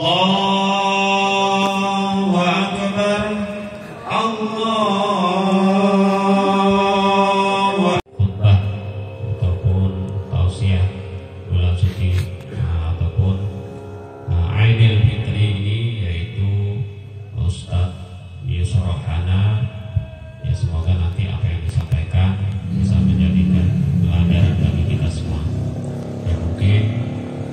Allahu Akbar. Allahu khutbah ataupun tausiah bulan suci ataupun Aidil Fitri ini, yaitu Ustadz Yusuf Rohana. Ya, semoga nanti apa yang disampaikan bisa menjadikan pelajaran bagi kita semua. Ya, mungkin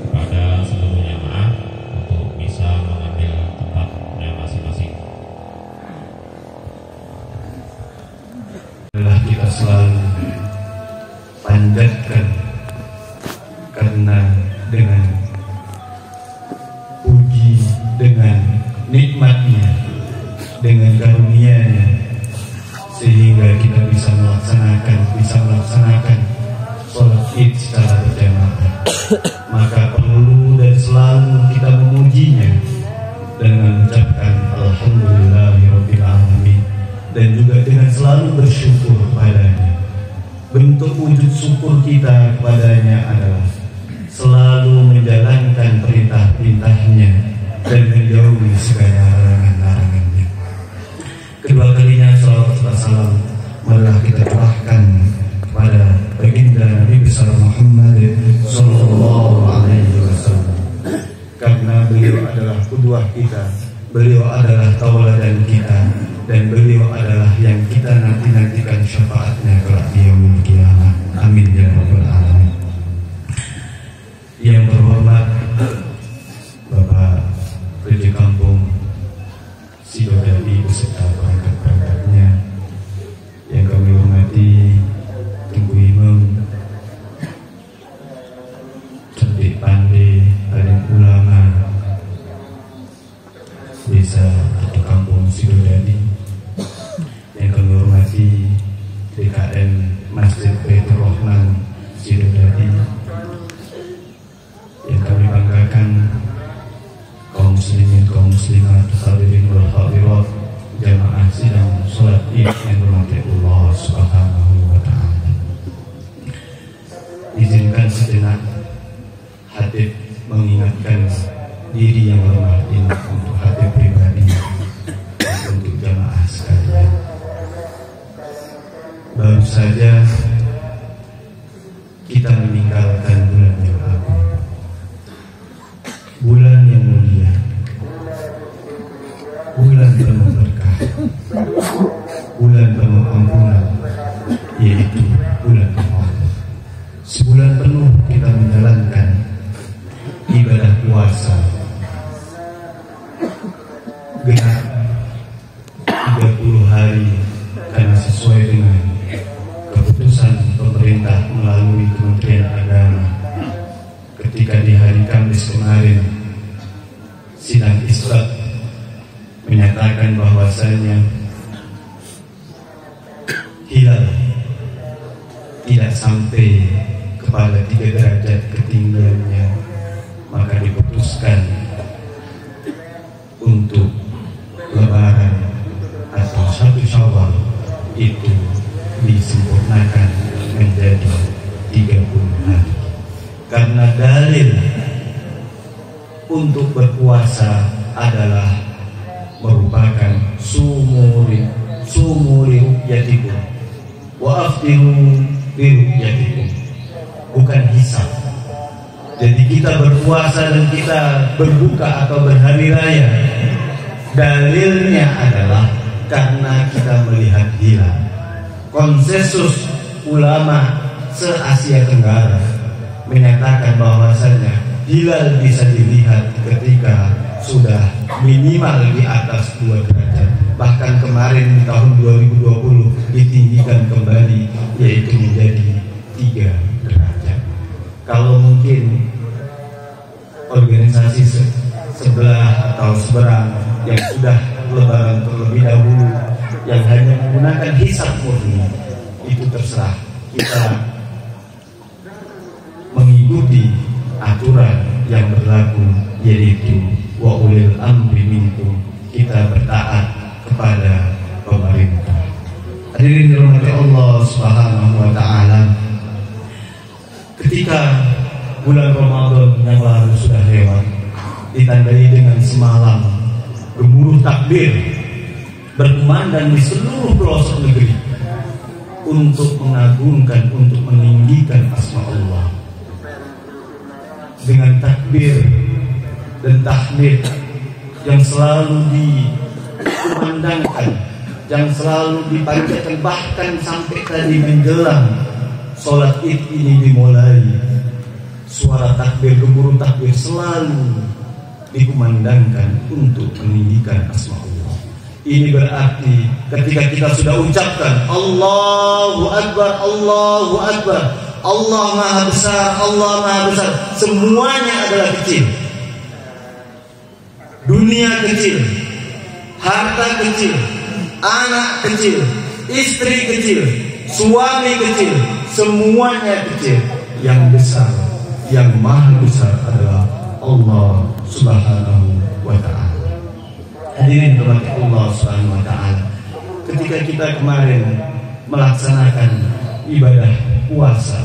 kepada seluruh jamaah untuk bisa mengambil tempatnya masing-masing. Adalah kita selalu panjatkan, karena dengan puji, dengan nikmatnya, dengan karunia-Nya, sehingga kita bisa melaksanakan sholat Id secara berjamaah. Maka perlu dan selalu kita memujinya dan mengucapkan alhamdulillahirabbil alamin, dan juga dengan selalu bersyukur kepadanya. Bentuk wujud syukur kita kepadanya adalah selalu menjalankan perintah-perintahnya dan menjauhi segala larangan-larangannya. Kedua kalinya salawat serta salam marilah kita curahkan kepada baginda Nabi besar Muhammad sallallahu alaihi wasallam, karena beliau adalah qudwah kita, beliau adalah tauladan kita, dan beliau adalah yang kita nantikan syafaatnya kelak di yaumil qiyamah. Amin ya rabbal alamin. Yang terhormat Bapak PJ Kampung Sidodadi beserta perangkat-perangkatnya, yang kami hormati Ibu Imam, Cantik Pandai, alim ulama Desa atau Kampung Sidodadi, yang kami hormati DKM Masjid Baitur Rahman Sidodadi, yang kami banggakan kaum muslimin, kaum muslimat, hadirin wal hadirat, jamaah sidang salat Id yang dirahmati Allah Subhanahu wa taala. Izinkan sejenak Hatib mengingatkan diri yang lemah ini untuk Hatib pribadi, untuk jamaah sekalian. Baru saja kita meninggalkan bulan yang agung, bulan yang mulia, bulan penuh berkah, bulan penuh ampunan, yaitu bulan Ramadan. Sebulan penuh kita menjalankan ibadah puasa genap 30 hari, karena sesuai dengan keputusan pemerintah melalui Kementerian Agama. Ketika di hari Kamis kemarin sidang isbat menyatakan bahwasanya hilal tidak sampai kepada 3 derajat ketinggiannya, maka diputuskan untuk Lebaran atau 1 Syawal itu disempurnakan menjadi 30 hari. Karena dalil untuk berpuasa adalah merupakan sumuri ru'yatikum wa aftiru li ru'yatikum, bukan hisab. Jadi kita berpuasa dan kita berbuka atau berhari raya, dalilnya adalah karena kita melihat hilal. Konsensus ulama se-Asia Tenggara menyatakan bahwasanya hilal bisa dilihat ketika sudah minimal di atas 2 derajat. Bahkan kemarin di tahun 2020 ditinggikan kembali, yaitu menjadi 3 derajat. Kalau mungkin organisasi sebelah atau seberang yang sudah lebaran terlebih dahulu, yang hanya menggunakan hisab murni, itu terserah. Kita mengikuti aturan yang berlaku, yaitu wa ulil amri minkum, kita bertaat kepada pemerintah. Hadirin dirahmati Allah Subhanahu wa taala, ketika bulan Ramadan yang lalu sudah lewat, ditandai dengan semalam gemuruh takbir berkumandang di seluruh pelosok negeri untuk mengagungkan, untuk meninggikan asma Allah. Dengan takbir dan tahmid yang selalu dikumandangkan, yang selalu dipanjatkan, bahkan sampai tadi menjelang sholat id ini dimulai, suara takbir, gemuruh takbir selalu dikumandangkan untuk meninggikan asma Allah. Ini berarti ketika kita sudah ucapkan Allahu Akbar, Allahu Akbar, Allah Maha Besar, Allah Maha Besar, semuanya adalah kecil. Dunia kecil, harta kecil, anak kecil, istri kecil, suami kecil, semuanya kecil. Yang besar, yang Maha Besar adalah Allah Subhanahu wa ta'ala. Hadirin dirahmati Allah Subhanahu wa ta'ala, ketika kita kemarin melaksanakan ibadah puasa,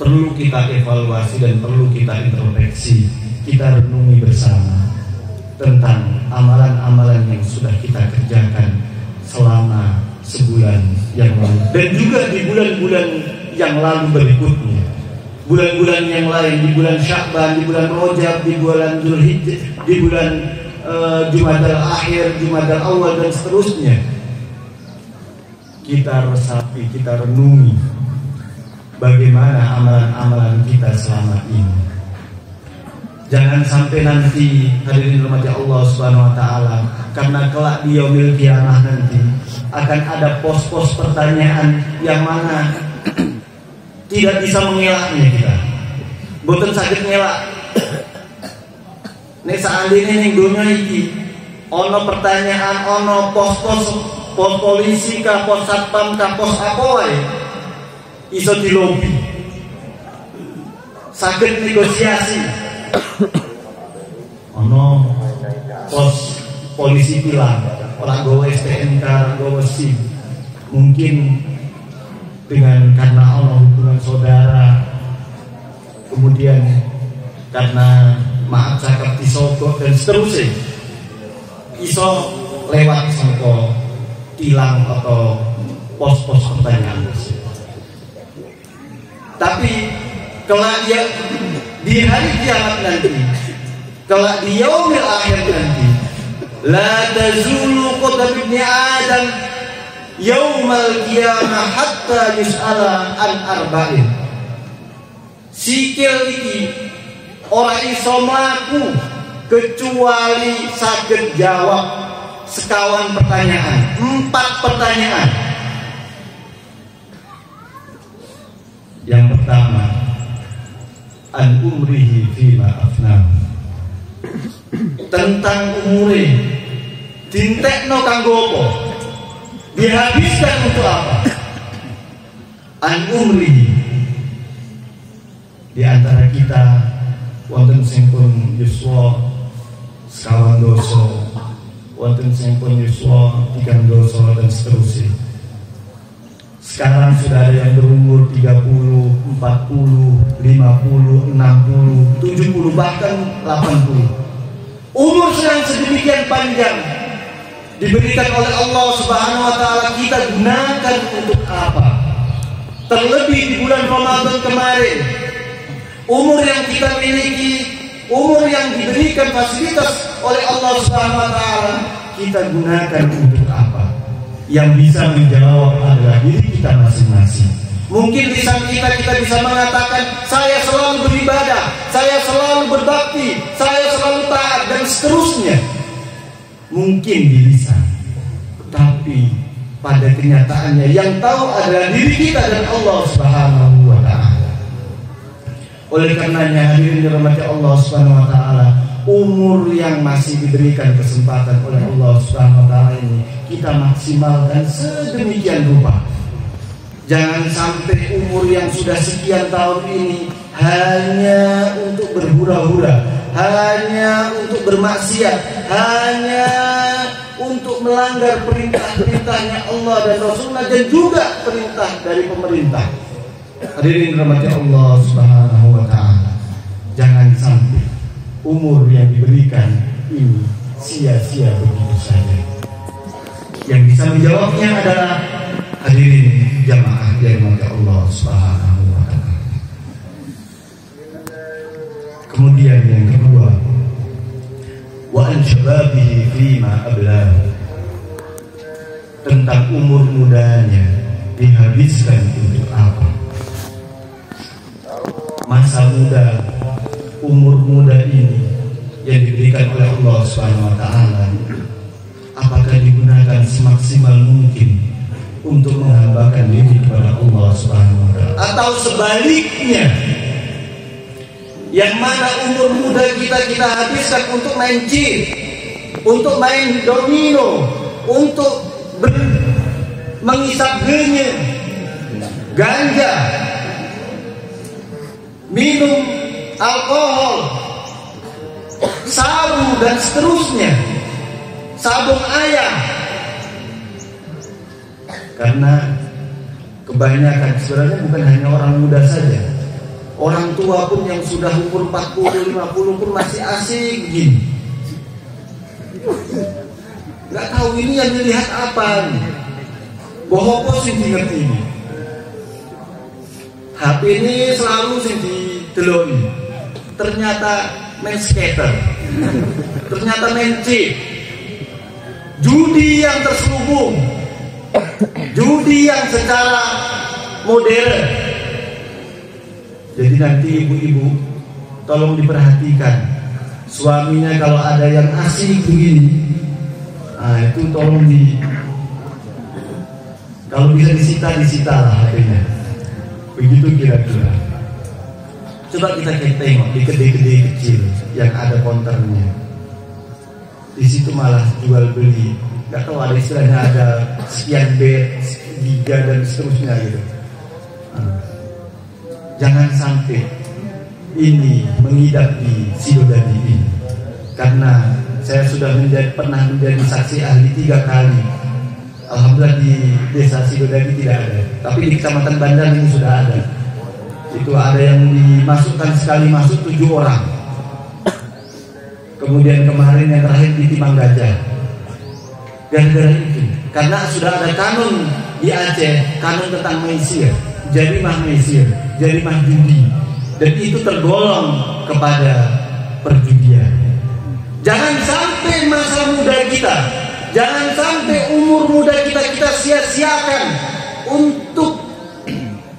perlu kita evaluasi dan perlu kita introspeksi, kita renungi bersama tentang amalan-amalan yang sudah kita kerjakan selama sebulan yang lalu dan juga di bulan-bulan yang lalu berikutnya, bulan-bulan yang lain, di bulan Sya'ban, di bulan Rajab, di bulan Dzulhijjah, di bulan Jumadal Akhir, Jumadal Awal, dan seterusnya. Kita resapi, kita renungi bagaimana amalan-amalan kita selama ini. Jangan sampai nanti, hadirin dirahmati Allah Subhanahu wa ta'ala, karena kelak di yaumil qiyamah nanti akan ada pos-pos pertanyaan yang mana tidak bisa mengelaknya kita. Boten sakit ngelak. Nek seandainya ning dunia iki ono pertanyaan, ono pos-pos polisi kah, pos satpam kah, pos apa wae iso dilobi. Sakit negosiasi. Ono pos polisi bilang orang gowo STNK, gowo SIM, mungkin dengan karena Allah hubungan saudara, kemudian karena maaf cakap disogok dan seterusnya, iso lewat sangko tilang atau pos-pos pertanyaan. Tapi kelak dia di hari kiamat nanti, kelak di yaumil akhir nanti, la tazulu qadam ibni Adam yaumal qiyamah hatta yus'ala an arba'in. Sikil iki ora iso mlaku kecuali saged jawab sekawan pertanyaan, 4 pertanyaan. Yang pertama, an umrihi fima afnam, tentang umure dintekno kanggo apa, dihabiskan untuk apa. An umrihi, di antara kita wonten sing pun yuswa sekawan dosa, wonten sing pun yuswa 3 dosa dan seterusnya. Sekarang sudah ada yang berumur 30, 40, 50, 60, 70, bahkan 80. Umur yang sedemikian panjang diberikan oleh Allah Subhanahu wa ta'ala, kita gunakan untuk apa? Terlebih di bulan Ramadan kemarin, umur yang kita miliki, umur yang diberikan fasilitas oleh Allah Subhanahu wa ta'ala, kita gunakan untuk apa? Yang bisa menjawab adalah diri kita masing-masing. Mungkin lisan kita bisa mengatakan, saya selalu beribadah, saya selalu berbakti, saya selalu taat, dan seterusnya. Mungkin di lisan, tapi pada kenyataannya yang tahu adalah diri kita dan Allah Subhanahu wa ta'ala. Oleh karenanya, hadirin dirahmati Allah Subhanahu wa ta'ala, umur yang masih diberikan kesempatan oleh Allah Subhanahu wa ta'ala ini kita maksimalkan sedemikian rupa. Jangan sampai umur yang sudah sekian tahun ini hanya untuk berhura-hura, hanya untuk bermaksiat, hanya untuk melanggar perintah-perintahnya Allah dan Rasulullah, dan juga perintah dari pemerintah. Hadirin dirahmati Allah Subhanahu wa ta'ala, jangan sampai umur yang diberikan ini sia-sia begitu saja? Yang bisa menjawabnya adalah hadirin jamaah yang dirahmati Allah Subhanahu wa Ta'ala. Kemudian yang kedua, wa an syababihi fima ablahu, tentang umur mudanya dihabiskan untuk apa? Masa muda, umur muda ini yang diberikan oleh Allah Subhanahu wa Ta'ala, apakah digunakan semaksimal mungkin untuk menghambakan diri kepada Allah Subhanahu wa Ta'ala, atau sebaliknya, yang mana umur muda kita habiskan untuk main chip, untuk main domino, untuk mengisap ganja, minum alkohol, sabu dan seterusnya, sabung ayam. Karena kebanyakan sebenarnya bukan hanya orang muda saja, orang tua pun yang sudah umur 40-50 pun masih asik gini. Gak tahu ini yang dilihat apa nih. Bohong sih ngerti ini. HP ini selalu sih dideloni. Ternyata main skater, ternyata main chip, judi yang terselubung, judi yang secara modern. Jadi nanti ibu-ibu tolong diperhatikan, suaminya kalau ada yang asik begini, nah itu tolong kalau bisa disita lah HP-nya. Begitu kira-kira. Coba kita tengok di kedai-kedai kecil yang ada konternya. Di situ malah jual beli. Gak tahu ada istilahnya, ada sekian giga dan seterusnya gitu. Jangan sampai ini mengidap di Sidodadi ini, karena saya sudah pernah menjadi saksi ahli 3 kali. Alhamdulillah di desa Sidodadi tidak ada, tapi di Kecamatan Bandar ini sudah ada. Itu ada yang dimasukkan sekali masuk 7 orang. Kemudian kemarin yang terakhir di Timang Gajah. Gara-gara itu, karena sudah ada kanun di Aceh, kanun tentang maisir, jarimah maisir, jarimah judi, dan itu tergolong kepada perjudian. Jangan sampai masa muda kita, jangan sampai umur muda kita sia-siakan untuk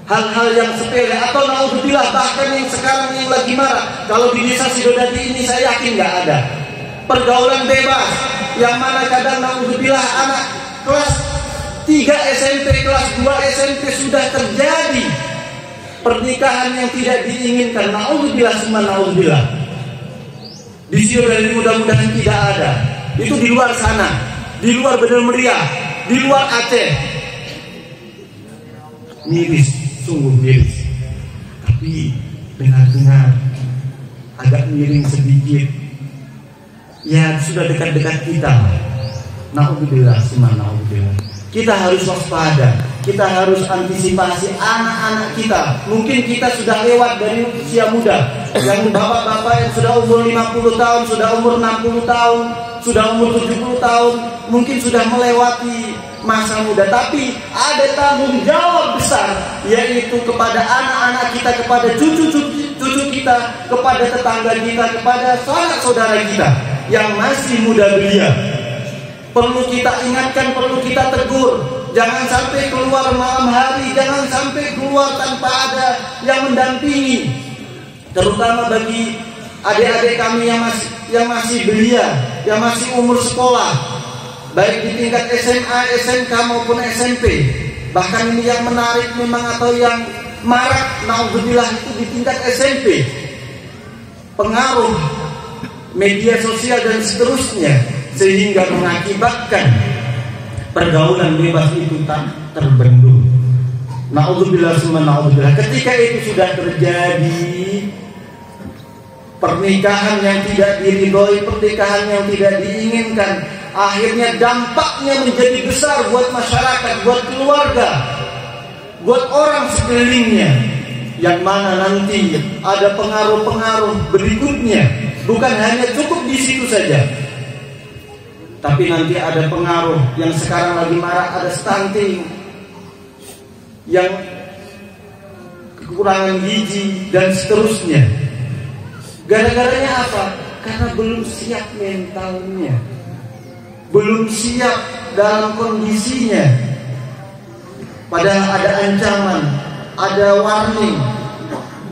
hal-hal yang sepele, atau naudzubillah bahkan yang sekarang yang lagi marak. Kalau di desa Sidodadi ini saya yakin nggak ada pergaulan bebas, yang mana kadang naudzubillah anak kelas 3 SMP, kelas 2 SMP sudah terjadi pernikahan yang tidak diinginkan. Naudzubillah summa naudzubillah. Di Sidodadi mudah-mudahan tidak ada. Itu di luar sana, di luar Bener Meriah, di luar Aceh. Miris, sungguh miris. Tapi dengar-dengar agak miring sedikit. Ya sudah dekat-dekat kita. Naudzubillah summa naudzubillah. Kita harus waspada, kita harus antisipasi anak-anak kita. Mungkin kita sudah lewat dari usia muda. Yang bapak-bapak yang sudah umur 50 tahun, sudah umur 60 tahun, sudah umur 70 tahun, mungkin sudah melewati masa muda. Tapi ada tanggung jawab besar, yaitu kepada anak-anak kita, kepada cucu kita, kepada tetangga kita, kepada saudara kita yang masih muda belia. Perlu kita ingatkan, perlu kita tegur. Jangan sampai keluar malam hari, jangan sampai keluar tanpa ada yang mendampingi. Terutama bagi adik-adik kami yang masih belia, yang masih umur sekolah, baik di tingkat SMA, SMK maupun SMP. Bahkan ini yang menarik memang, atau yang marak naudzubillah itu di tingkat SMP. Pengaruh media sosial dan seterusnya, sehingga mengakibatkan pergaulan bebas itu tak terbendung. Naudzubillah summa naudzubillah. Ketika itu sudah terjadi pernikahan yang tidak diridhoi, pernikahan yang tidak diinginkan, akhirnya dampaknya menjadi besar buat masyarakat, buat keluarga, buat orang sekelilingnya, yang mana nanti ada pengaruh-pengaruh berikutnya, bukan hanya cukup di situ saja, tapi nanti ada pengaruh yang sekarang lagi marak, ada stunting, yang kekurangan gizi dan seterusnya. Gara-garanya apa? Karena belum siap mentalnya, belum siap dalam kondisinya. Padahal ada ancaman, ada warning.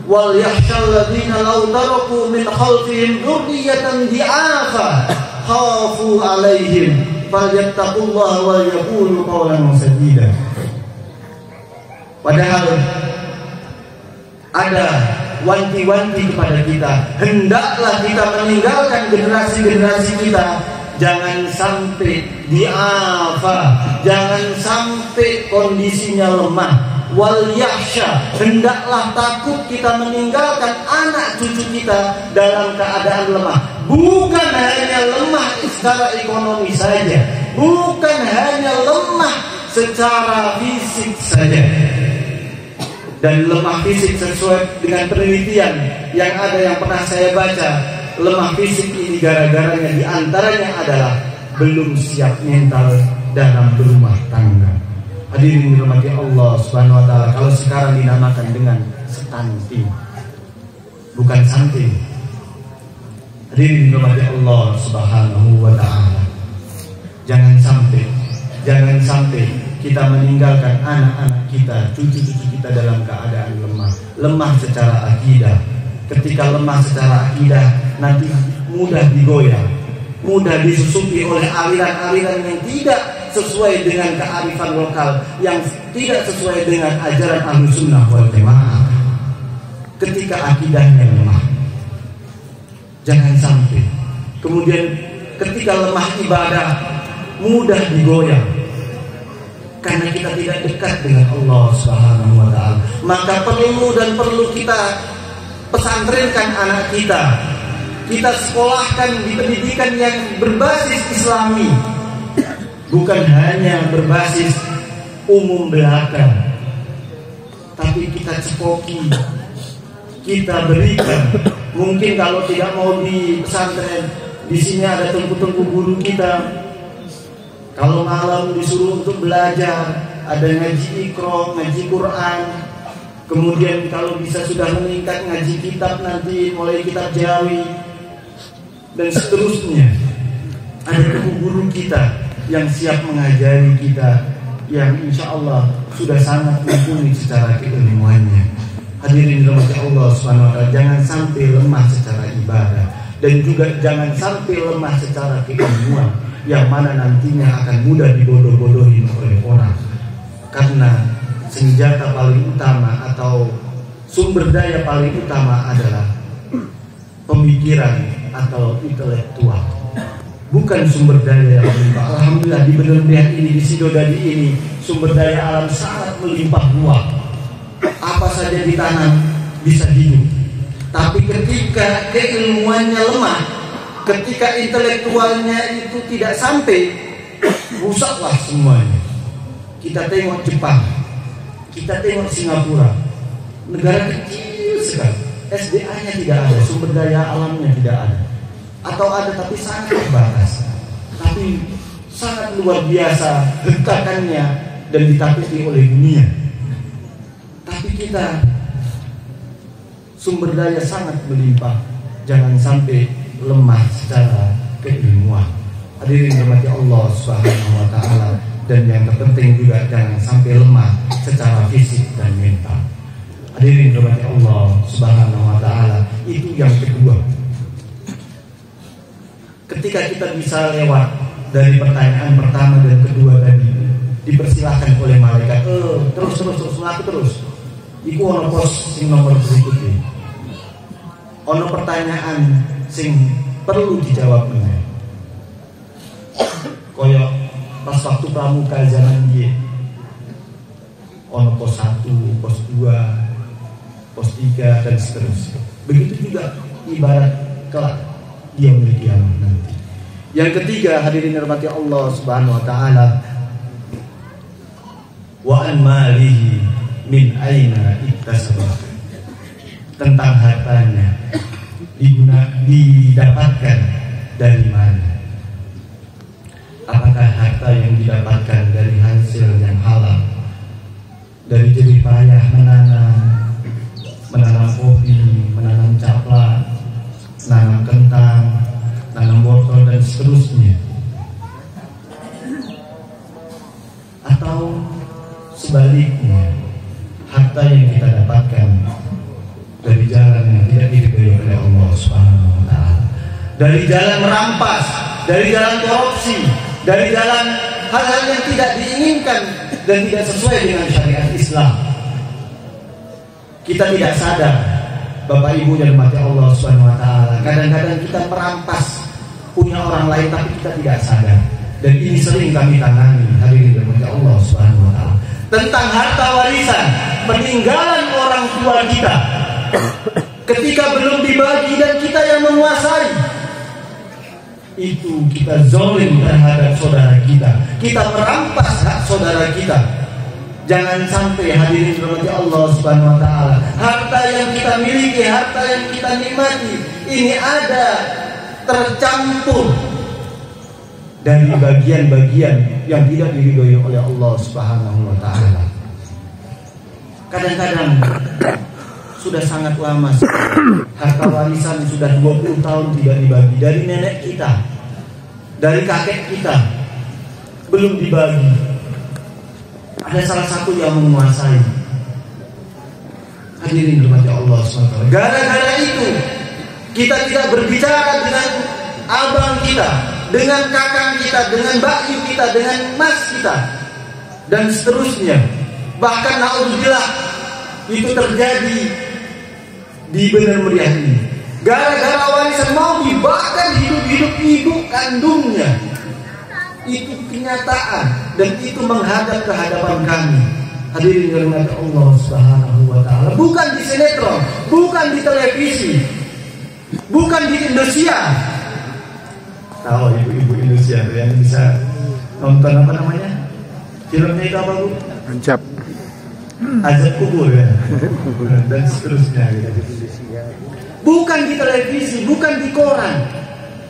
Wal yakhshal ladzina law taraku min khalfihim dzurriyyatan dhi'afa khafu 'alaihim falyattaqullaha wa yaqulu qawlan sadida. Padahal ada wanti-wanti kepada kita, hendaklah kita meninggalkan generasi-generasi kita. Jangan sampai diafa, jangan sampai kondisinya lemah. Wal yakhsha, hendaklah takut kita meninggalkan anak cucu kita dalam keadaan lemah. Bukan hanya lemah secara ekonomi saja, bukan hanya lemah secara fisik saja. Dan lemah fisik sesuai dengan penelitian yang ada, yang pernah saya baca, lemah fisik ini gara-garanya diantaranya adalah belum siap mental dalam berumah tangga. Hadirin dirahmati Allah Subhanahu wa taala, kalau sekarang dinamakan dengan stunting, bukan stunting. Hadirin dirahmati Allah Subhanahu wa taala, jangan sampai kita meninggalkan anak-anak kita, cucu-cucu kita dalam keadaan lemah secara akidah. Ketika lemah secara akidah, nanti mudah digoyah, mudah disusupi oleh aliran-aliran yang tidak sesuai dengan kearifan lokal, yang tidak sesuai dengan ajaran Ahlussunnah wal Jamaah. Ketika akidahnya lemah, jangan sampai kemudian ketika lemah ibadah mudah digoyah, karena kita tidak dekat dengan Allah Subhanahu wa taala. Maka perlu kita pesantrenkan anak kita, kita sekolahkan di pendidikan yang berbasis Islami, bukan hanya berbasis umum belaka, tapi kita cekoki, kita berikan. Mungkin kalau tidak mau di pesantren, di sini ada tengku-tengku guru kita. Kalau malam disuruh untuk belajar, ada ngaji Iqra, ngaji Quran. Kemudian kalau bisa sudah meningkat ngaji kitab, nanti mulai kitab Jawi dan seterusnya. Ada guru kita yang siap mengajari kita, yang insya Allah sudah sangat mumpuni secara keilmuannya. Hadirin dirahmati Allah Subhanahu wa taala, jangan sampai lemah secara ibadah, dan juga jangan sampai lemah secara keilmuan, yang mana nantinya akan mudah dibodoh-bodohin oleh orang. Karena senjata paling utama atau sumber daya paling utama adalah pemikiran atau intelektual, bukan sumber daya yang melimpah. Alhamdulillah di Bener ini, di Sidodadi ini, sumber daya alam sangat melimpah ruah. Apa saja ditanam bisa hidup. Tapi ketika keilmuannya lemah, ketika intelektualnya itu tidak sampai, rusaklah semuanya. Kita tengok Jepang, kita tengok Singapura, negara kecil sekali, SDA-nya tidak ada, sumber daya alamnya tidak ada, atau ada tapi sangat terbatas, tapi sangat luar biasa hentakannya dan ditakuti oleh dunia. Tapi kita sumber daya sangat melimpah, jangan sampai lemah secara keilmuan. Hadirin dirahmati Allah Subhanahu wa taala, dan yang terpenting juga jangan sampai lemah secara fisik dan mental. Hadirin dirahmati Allah Subhanahu wa taala, itu yang kedua. Ketika kita bisa lewat dari pertanyaan pertama dan kedua tadi, dipersilahkan oleh malaikat, terus ngaku terus. Iku ono pos sing nomor berikutnya. Ono pertanyaan sing perlu dijawab meneh. Koyo pas waktu pramuka zaman dia, ono pos 1, pos 2, pos 3 dan seterusnya. Begitu juga ibarat kelak dia memiliki amal nanti. Yang ketiga, hadirin dirahmati Allah Subhanahu wa taala, wa an malihi min aina iktasaba. tentang hartanya didapatkan dari mana? Apakah harta yang didapatkan dari hasil yang halal, dari jerih payah menanam kopi, menanam coklat, menanam kentang, menanam wortel dan seterusnya, atau sebaliknya, harta yang kita dapatkan dari jalan yang tidak diridhoi oleh Allah Subhanahu wa taala, dari jalan merampas, dari jalan korupsi, dari jalan hal-hal yang tidak diinginkan dan tidak sesuai dengan syariat Islam. Kita tidak sadar, Bapak Ibu dan mati Allah Subhanahu wa taala, kadang-kadang kita merampas punya orang lain tapi kita tidak sadar. Dan ini sering kami tangani, hadirin dan mati Allah Subhanahu wa taala, tentang harta warisan peninggalan orang tua kita ketika belum dibagi dan kita yang menguasai. Itu kita zalim terhadap saudara kita, kita merampas hak saudara kita. Jangan sampai, hadirin dirahmati Allah Subhanahu wa taala, harta yang kita miliki, harta yang kita nikmati ini ada tercampur dari bagian-bagian yang tidak diridhoi oleh Allah Subhanahu wa taala. Kadang-kadang sudah sangat lama, harta warisan sudah 20 tahun tidak dibagi, dari nenek kita, dari kakek kita belum dibagi. Ada salah satu yang menguasai. Hadirin dirahmati Allah SWT, gara-gara itu kita tidak berbicara dengan abang kita, dengan kakang kita, dengan bakyu kita, dengan mas kita, dan seterusnya. Bahkan naudzubillah itu terjadi di Bener Meriah ini, gara-gara warisan mau dibakar hidup-hidup ibu kandungnya. Itu kenyataan dan itu menghadap ke hadapan kami. Hadirin yang dirahmati Allah Subhanahu wa taala, bukan di sinetron, bukan di televisi, bukan di Indonesia. Tahu ibu-ibu Indonesia yang bisa nonton apa namanya? Filmnya itu apa, Bu? Azab kubur ya. Dan seterusnya gitu. Bukan di televisi, bukan di koran,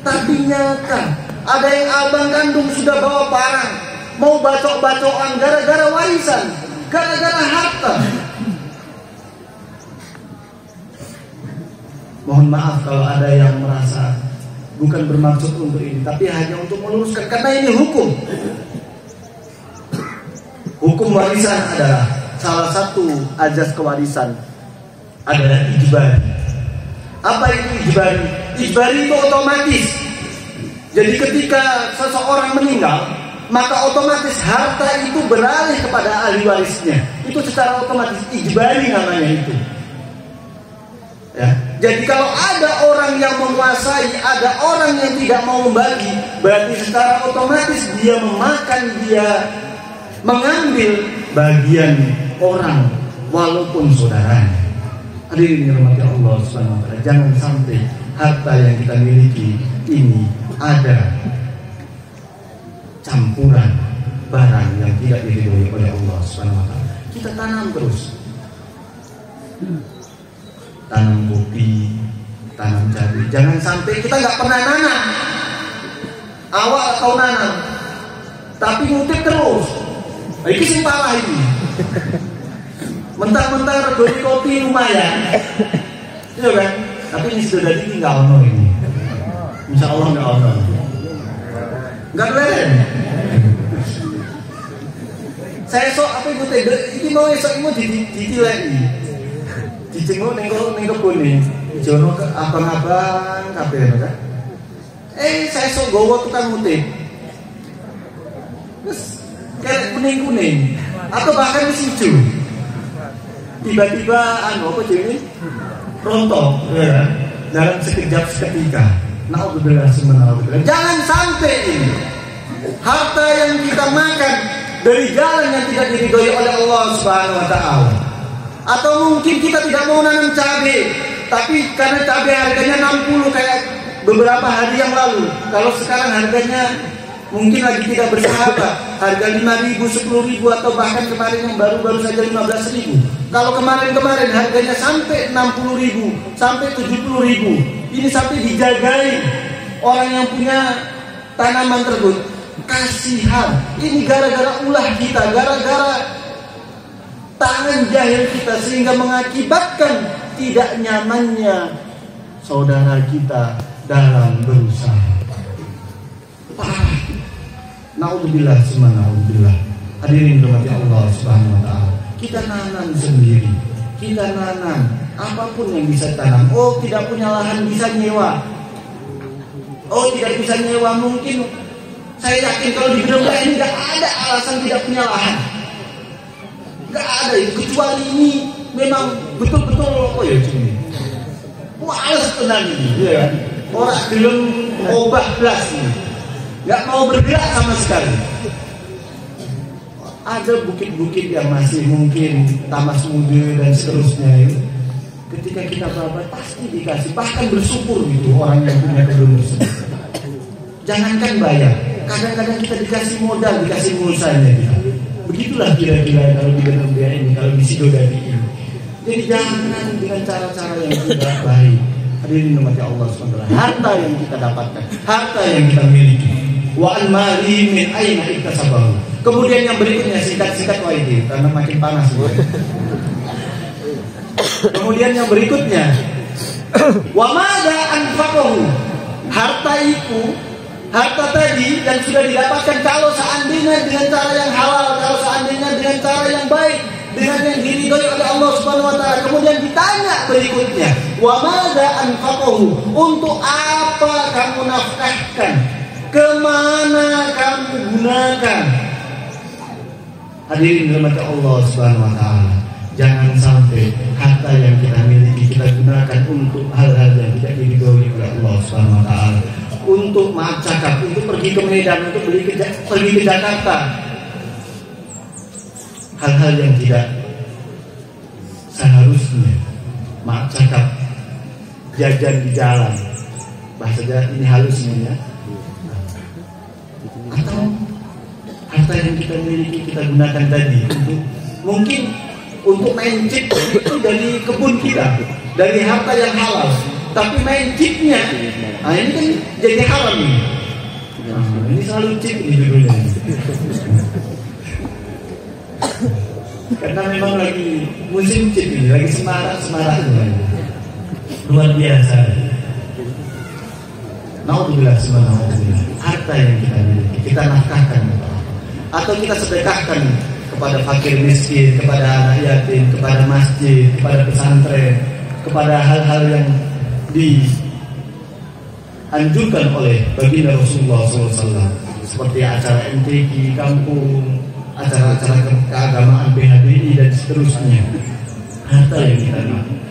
tapi nyata. Ada yang abang kandung sudah bawa parang, mau bacok-bacokan gara-gara warisan, gara-gara harta. Mohon maaf kalau ada yang merasa bukan bermaksud untuk ini, tapi hanya untuk meluruskan, karena ini hukum. Hukum warisan adalah salah satu azas kewarisan adalah ijbari. Apa itu ijbari? Ijbari itu otomatis. Jadi ketika seseorang meninggal, maka otomatis harta itu beralih kepada ahli warisnya. Itu secara otomatis, ijbari namanya itu. Ya. Jadi kalau ada orang yang menguasai, ada orang yang tidak mau membagi, berarti secara otomatis dia memakan, dia mengambil bagian orang walaupun saudaranya. Hadirin yang dirahmati Allah Subhanahu wa taala, jangan sampai harta yang kita miliki ini ada campuran barang yang tidak diridhoi oleh Allah Subhanahu wa taala. Kita tanam terus. Tanam kopi, tanam cabai. Jangan sampai kita nggak pernah nanam. Awal atau nanam, tapi ngutip terus. Ini sing parah ini. Mentang-mentang regoni kopi lumayan, iya kan? Tapi ini sudah jadi nggak ono ini. Insya Allah nggak ono. Nggak keren. Saya sok apa ibu tega? Ini mau esok mau ditilai. Dicengok nengok kebun nih. Jono ke abang-abang kabeh kan? Saya sok gowo tukang ngutip. Terus kayak kuning-kuning atau bahkan hijau. Tiba-tiba apa ini rontok ya, dalam sekejap seketika. Naudzubillah subhanallah. Jangan sampai ini harta yang kita makan dari jalan yang tidak diridhoi oleh Allah Subhanahu wa taala. Atau mungkin kita tidak mau nanam cabai, tapi karena cabai harganya 60 kayak beberapa hari yang lalu. Kalau sekarang harganya mungkin lagi tidak bersahabat, harga 5.000, 10.000 atau bahkan kemarin yang baru-baru saja 15.000. Kalau kemarin harganya sampai 60.000, sampai 70.000, ini sampai dijagai orang yang punya tanaman tersebut. Kasihan, ini gara-gara ulah kita, gara-gara tangan jahil kita, sehingga mengakibatkan tidak nyamannya saudara kita dalam berusaha. Naudzubillah summa naudzubillah. Hadirin dirahmati Allah Subhanahu wa taala. Kita nanam sendiri. Kita nanam apapun yang bisa tanam. Oh, tidak punya lahan bisa nyewa. Oh, tidak bisa nyewa, mungkin saya yakin kalau di Gremda ini enggak ada alasan tidak punya lahan. Enggak ada, kecuali ini memang betul-betul oh ya cumi. Males tenan ini, ya. Orang belum obah belas ini. Nggak mau bergerak sama sekali. Ada bukit-bukit yang masih mungkin tamas muda dan seterusnya itu. Ketika kita berobat pasti dikasih, bahkan bersyukur gitu orang yang punya kebun tersebut. Jangankan bayar, kadang-kadang kita dikasih modal, dikasih mulsanya gitu. Begitulah kira-kira kalau di Gremda ini, kalau di Sidodadi ini. Jadi jangan dengan cara-cara yang tidak baik. Hadirin dirahmati Allah SWT. Harta yang kita dapatkan, harta yang kita miliki. Wa an mali min aina iktasabahu. Kemudian yang berikutnya singkat-singkat wajib karena makin panas. Kemudian yang berikutnya wa madza anfaqahu. Harta itu, harta tadi yang sudah didapatkan kalau seandainya dengan cara yang halal, kalau seandainya dengan cara yang baik, dengan yang diridhoi oleh Allah Subhanahu wa taala. Kemudian ditanya berikutnya, wa madza anfaqahu, untuk apa kamu nafkahkan? Kemana kamu gunakan? Hadirin dirahmati Allah Subhanahu wa taala. Jangan sampai harta yang kita miliki kita gunakan untuk hal-hal yang tidak diridhoi oleh Allah Subhanahu wa taala. Untuk maaf cakap, untuk pergi ke Medan, untuk pergi ke Jakarta. Hal-hal yang tidak seharusnya, maaf cakap, jajan di jalan. Bahasa ini halusnya ya. Atau harta yang kita miliki kita gunakan tadi untuk mungkin untuk main chip itu dari kebun kita, dari harta yang halal. Tapi main chipnya, nah ini kan jadi haram ini. Nah, ini selalu chip ini judulnya. Karena memang lagi musim chip ini, lagi semarak-semaraknya. Luar biasa. Naudzubillah subhanallah. Harta yang kita miliki kita nafkahkan atau kita sedekahkan kepada fakir miskin, kepada anak yatim, kepada masjid, kepada pesantren, kepada hal-hal yang dianjurkan oleh baginda Rasulullah SAW, seperti acara MTQ kampung, acara-acara keagamaan PHBI dan seterusnya. Harta yang kita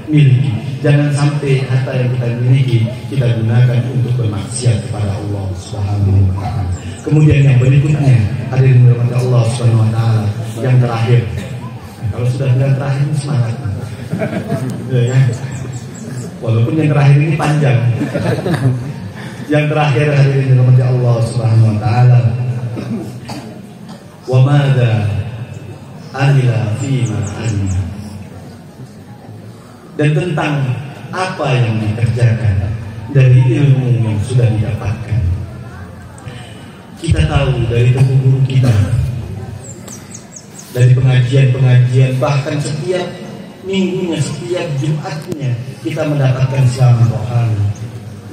miliki, jangan sampai harta yang kita miliki kita gunakan untuk bermaksiat kepada Allah Subhanahu wa taala. Kemudian yang berikutnya, hadirin dirahmati Allah Subhanahu wa taala, yang terakhir. Kalau sudah bilang terakhir semangat. Ya. Walaupun yang terakhir ini panjang. Yang terakhir, hadirin dirahmati Allah Subhanahu wa taala. Wa madza amila fima amila. Dan tentang apa yang dikerjakan dari ilmu yang sudah didapatkan. Kita tahu dari temu guru kita, dari pengajian-pengajian, bahkan setiap minggunya, setiap Jumatnya kita mendapatkan ceramah rohani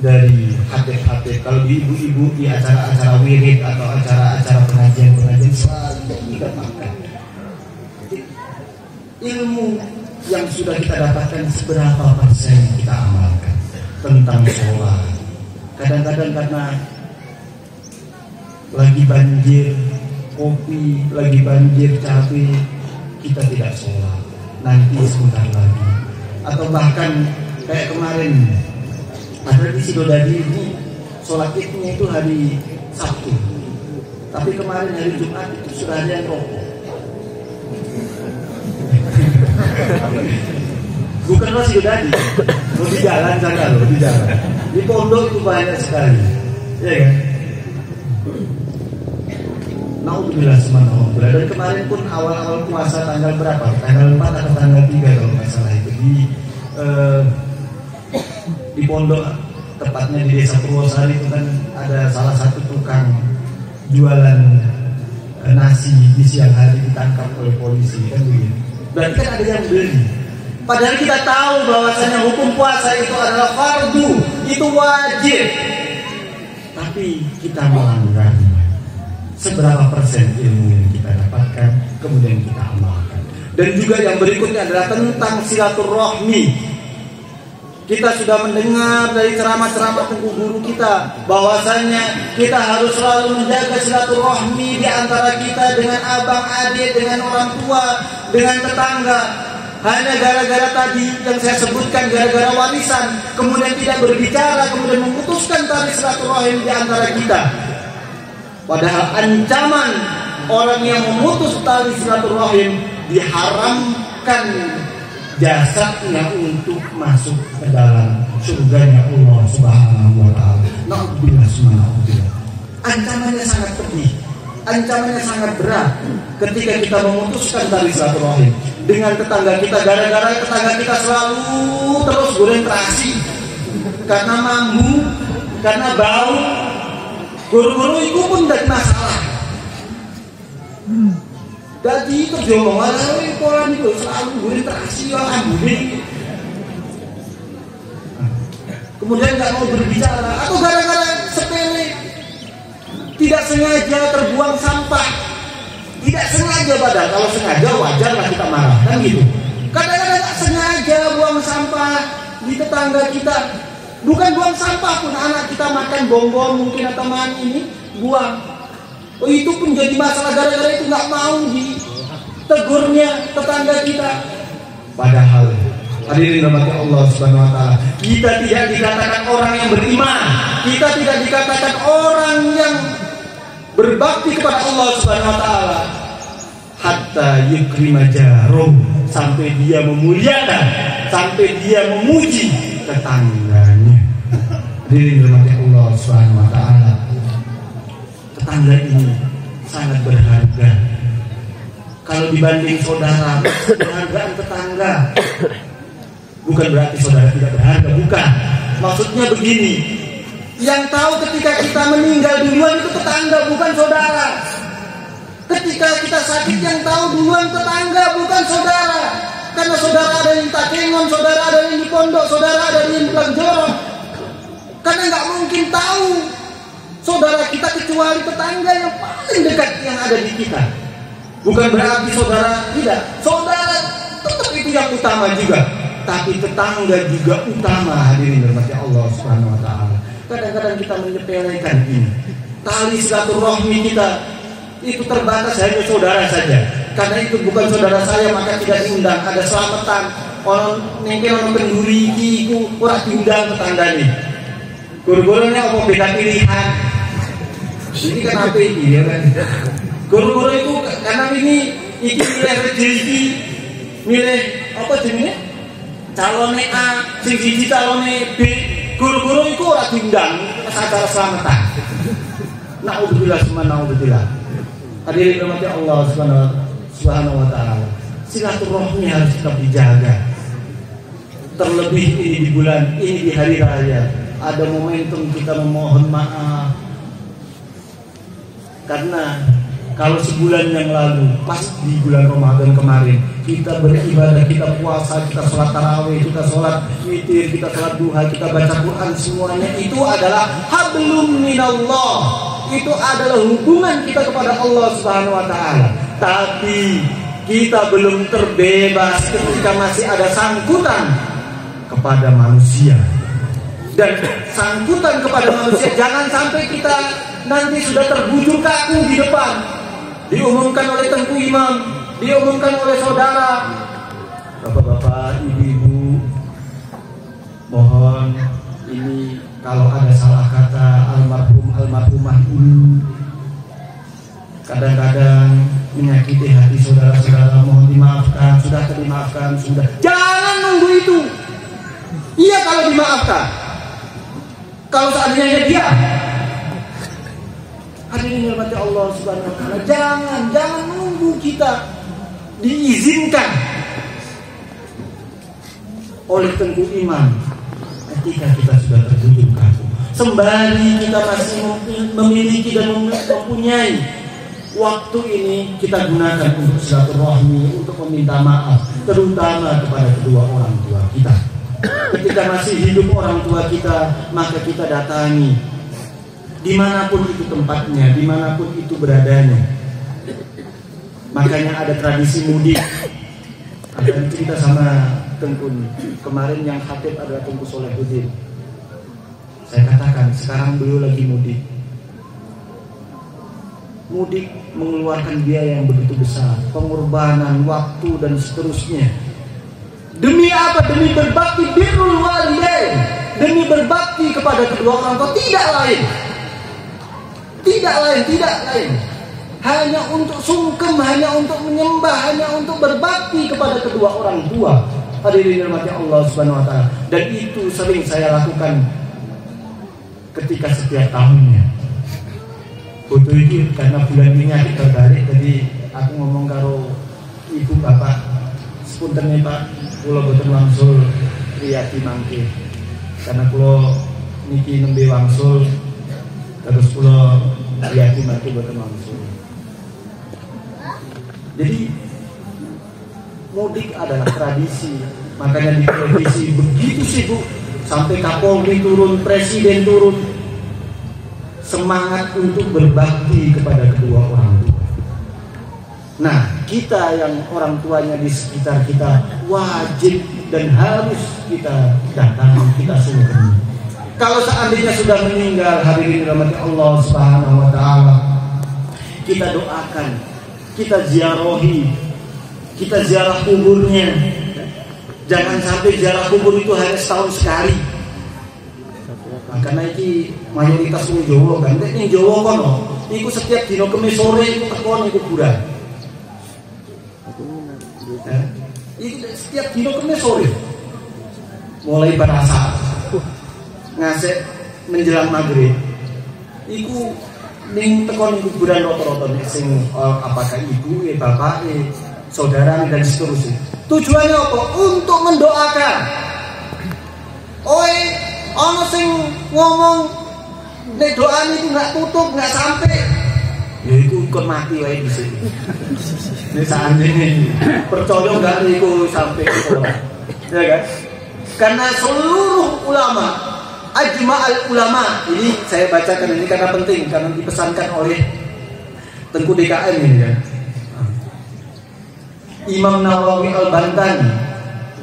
dari hatib-hatib. Kalau di ibu-ibu di acara-acara wirid atau acara-acara pengajian-pengajian selalu didapatkan ilmu yang sudah kita dapatkan. Seberapa persen kita amalkan tentang sholat? Kadang-kadang karena lagi banjir kopi, lagi banjir cabai, kita tidak sholat. Nanti sebentar lagi. Atau bahkan kayak kemarin, padahal di Sidodadi ini sholat idnya itu hari Sabtu, tapi kemarin hari Jumat itu sudah ada yang rokok. Bukanlah Sidodadi, di jalan sana loh, di jalan. Di pondok itu banyak sekali, ya kan? Naudzubillah subhanallah. Dan kemarin pun awal-awal puasa tanggal berapa? Tanggal 4 atau tanggal 3 kalau nggak salah itu di pondok, tepatnya di desa Purwosari itu kan ada salah satu tukang jualan nasi di siang hari ditangkap oleh polisi kan begitu. Berarti kan ada yang beli. Padahal kita tahu bahwasanya hukum puasa itu adalah fardu, itu wajib. Tapi kita melanggarnya. Seberapa persen ilmu yang kita dapatkan kemudian kita amalkan. Dan juga yang berikutnya adalah tentang silaturahmi. Kita sudah mendengar dari ceramah-ceramah guru kita bahwasanya kita harus selalu menjaga silaturahmi di antara kita dengan abang, adik, dengan orang tua, dengan tetangga. Hanya gara-gara tadi yang saya sebutkan, gara-gara warisan, kemudian tidak berbicara, kemudian memutuskan tali silaturahim di antara kita. Padahal ancaman orang yang memutus tali silaturahim diharamkan jasadnya untuk masuk ke dalam surganya Allah Subhanahu wa taala. Naudzubillah subhanallah. Ancamannya sangat pedih. Ancamannya sangat berat ketika kita memutuskan tali silaturahim dengan tetangga kita, gara-gara tetangga kita selalu terus goreng terasi karena mambu, karena bau. Guru-guru itu pun tidak masalah. Jadi terus dia ngomong, pola itu selalu goreng terasi ya ambune. Kemudian nggak mau berbicara, atau gara-gara sepele, tidak sengaja terbuang sampah. Tidak sengaja, padahal kalau sengaja wajarlah kita marah, kan gitu. Kadang-kadang tak sengaja buang sampah di tetangga kita. Bukan buang sampah pun, anak kita makan bonbon mungkin atau mani ini buang. Oh, itu pun jadi masalah gara-gara itu nggak mau ditegurnya tetangga kita. Padahal hadirin rahmati Allah Subhanahu wa taala, kita tidak dikatakan orang yang beriman, kita tidak dikatakan orang yang berbakti kepada Allah Subhanahu wa taala hatta yukrima jarum, sampai dia memuliakan, sampai dia memuji tetangganya. Hadirin rahmati Allah Subhanahu wa taala, tetangga ini sangat berharga. Kalau dibanding saudara, penghargaan tetangga bukan berarti saudara tidak berharga, bukan. Maksudnya begini, yang tahu ketika kita meninggal duluan itu tetangga, bukan saudara. Ketika kita sakit, yang tahu duluan tetangga, bukan saudara. Karena saudara ada yang Takengon, saudara ada yang di pondok, saudara ada yang di Jorong. Karena nggak mungkin tahu saudara kita kecuali tetangga yang paling dekat yang ada di kita. Bukan berarti saudara tidak, saudara tetap itu yang utama juga. Tapi tetangga juga utama, hadirin rahmati Allah Subhanahu wa taala. Kadang-kadang kita menyepelekan ini. Tali silaturahmi kita itu terbatas hanya saudara saja. Karena itu bukan saudara saya maka tidak diundang. Ada selamatan orang mungkin orang penduri itu orang diundang tetangganya. Guru-gurunya apa beda pilihan? Ini kan apa ini ya kan? Guru-guru itu karena ini milih rezeki, milih apa jenisnya? Calonnya A, siji calonnya B. Guru-guru itu orang diundang acara selamatan. Naudzubillah subhanallah. Hadirin rahmati Allah Subhanahu wa taala. Silaturahmi harus tetap dijaga. Terlebih ini di bulan ini, di hari raya, ada momentum kita memohon maaf. Karena kalau sebulan yang lalu, pas di bulan Ramadan kemarin, kita beribadah, kita puasa, kita sholat tarawih, kita sholat witir, kita sholat duha, kita baca Quran, semuanya itu adalah hablum minallah. Itu adalah hubungan kita kepada Allah Subhanahu wa taala. Tapi kita belum terbebas ketika masih ada sangkutan kepada manusia. Dan sangkutan kepada manusia jangan sampai kita nanti sudah terbujur kaku di depan. Diumumkan oleh Tengku Imam, diumumkan oleh saudara, bapak-bapak, ibu-ibu, mohon ini kalau ada salah kata almarhumah ini kadang-kadang menyakiti hati saudara-saudara, mohon dimaafkan. Sudah dimaafkan, sudah. Jangan nunggu itu. Iya kalau dimaafkan. Kalau seandainya dia Hadirin dirahmati Allah Subhanahu wa taala, jangan nunggu kita diizinkan oleh tengku iman ketika kita sudah terjun kaku. Sembari kita masih memiliki dan mempunyai waktu ini, kita gunakan untuk silaturahmi, untuk meminta maaf, terutama kepada kedua orang tua kita. Ketika masih hidup orang tua kita, maka kita datangi dimanapun itu tempatnya, dimanapun itu beradanya. Makanya ada tradisi mudik. Ada cerita sama Tengku kemarin yang khatib adalah Tengku Solehuddin. Saya katakan sekarang beliau lagi mudik. Mudik mengeluarkan biaya yang begitu besar, pengorbanan waktu dan seterusnya. Demi apa? Demi berbakti birrul walidain, demi berbakti kepada kedua orang tua, tidak lain. Hanya untuk sungkem, hanya untuk menyembah, hanya untuk berbakti kepada kedua orang tua. Hadirin dirahmati Allah Subhanahu wa taala. Dan itu sering saya lakukan ketika setiap tahunnya. Foto itu karena bulan ini aku tertarik, jadi aku ngomong karo ibu bapak, sepunten nih Pak, kula boten wangsul riyadi mangke. Karena kula niki nembe wangsul, terus kula riyadi mangke boten wangsul. Jadi mudik adalah tradisi. Makanya di televisi begitu sibuk, sampai Kapolri turun, Presiden turun, semangat untuk berbakti kepada kedua orang tua. Nah, kita yang orang tuanya di sekitar kita wajib dan harus kita datangi, kita sungkem. Kalau seandainya sudah meninggal, hadirin dirahmati Allah Subhanahu wa taala, kita doakan, kita ziarahi, kita ziarah kuburnya. Jangan sampai ziarah kubur itu hanya setahun sekali. Nah, karena ini mayoritas wong Jawa kan, nek ning Jawa kono, iku setiap dina Kamis sore iku tekon ning kuburan. Iku setiap dina Kamis sore. Mulai berasa ngasih menjelang maghrib. Iku ning tekon ning kuburan rata-rata sing apakah ibu, bapak, saudara dan seterusnya. Tujuannya apa? Untuk mendoakan. Ono sing ngomong nek doa itu nggak tutup, nggak sampai, ya itu ikut mati wae di sini. Nek seandainya percaya nggak itu sampai orang, ya kan? Karena seluruh ulama, ajma'al ulama, ini saya bacakan ini karena penting, karena dipesankan oleh Tengku DKM ini ya. Imam Nawawi Al-Bantani,